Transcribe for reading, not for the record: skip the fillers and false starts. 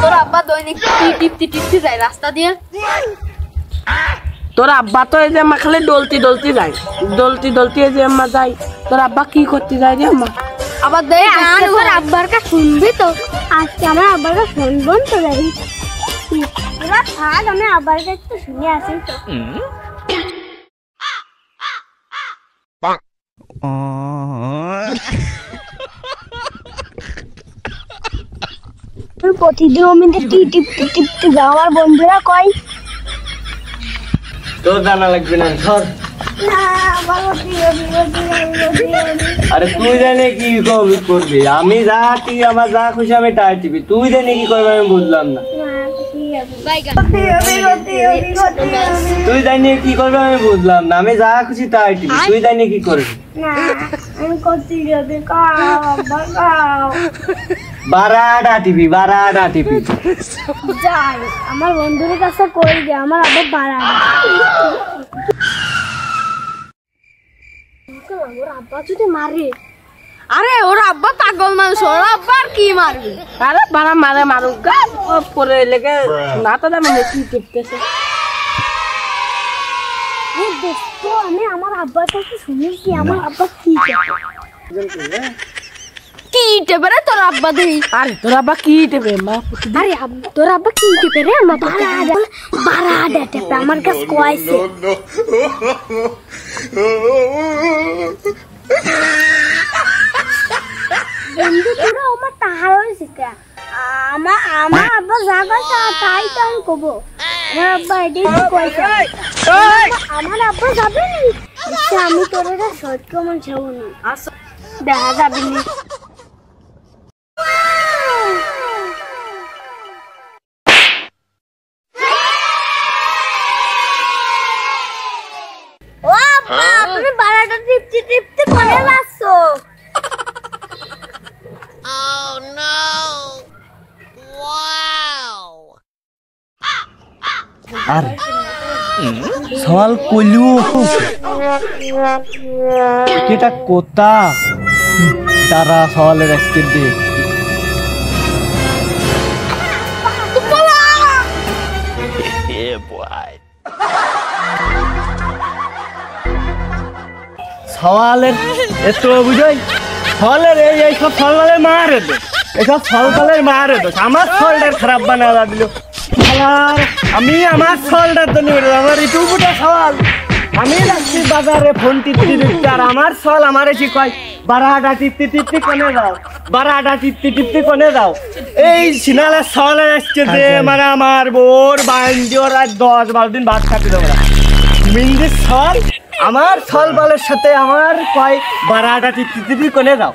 তোর আব্বা দৈনিক টিপতে যায় রাস্তা দিয়ে। তোর আব্বা তো এই যে আম্মা খালি ডলতি যায়, ডলতি এই যে আম্মা যায়। তোর আব্বা কি করতে যায় রে আম্মা? আবার দে তোর আব্বার কা শুনবি তো? আজকে আমার আব্বার কা শুনবো তো যাই তোরা থাক, আমি আব্বার কাছে একটু শুনে আসি তো। প্রতিদিন অমিতে টিপতে যাও, আমার বন্ধুরা কয় তোর জানা লাগবে না, ধর। আরে তুই জানে কি করবি? আমি যা তুই আমার যা খুশি আমি তাই টিপি, তুই জানে কি করবি আমি বুঝলাম না। তুই জানি কি করবি আমি বুঝলাম না, আমি যা খুশি তাই টিপি, তুই জানি কি করবি? বারাটা টিপি যাই আমার বন্ধুর কাছে কই দে, আমার আবার বাড়া ওর আব্বা যদি মারে। আরে ওর আব্বা পাগল মানুষ, ওর আব্বা আর কি মারবে? আরে বাড়া মারুক গা, পরে লেগে না তো দামে কি টিপতেছে। আমি আমার আব্বার কাছে শুনেছি, আমার আব্বা কি টেপে রে তোর আব্বা দেই। আরে তোর আব্বা কি টেপে মা? আরে তোর আব্বা কি টেপে রে? আমার বারাটা টেপে আমার কাছে কইছে। বন্ধু তোরা আমার তাহার হইছে কে? আমার আব্বা যা কইছে তাই তো আমি কব। আমার আব্বা এটাই কইছে। আমার আব্বা যাবে না, আমি তোর এটা সহ্য কমন যাবো না। আচ্ছা দেখা যাবে না। তুমি বারাটা টিপতে কোনে যাচ্ছো? Oh no! Wow! আরে সওয়াল কইলু এটা কোতা তারা সওয়ালের আজকে দে সওয়ালের এত বুঝাই ফলের এই সব ফলের মারে দে, এইসব ফলের মারে দে। আমার ফলটা খারাপ বানা দিল। আমি আমার ফলটার জন্য আমার ইউটিউবটা সওয়াল আমি যাচ্ছি বাজারে ফোন টিপতে আর আমার ফল আমার এসে কয় বারাটা টিপতে কোনে যাও, বারাটা টিপতে কোনে যাও। এই সিনালের সওয়ালের আসছে যে মানে আমার বোর বাঞ্জোর আর 10-12 দিন ভাত খাতে দেবো না। মিন্দির ফল আমার ফল বলের সাথে আমার কয় বারাটা টিপতে কোনে যাও।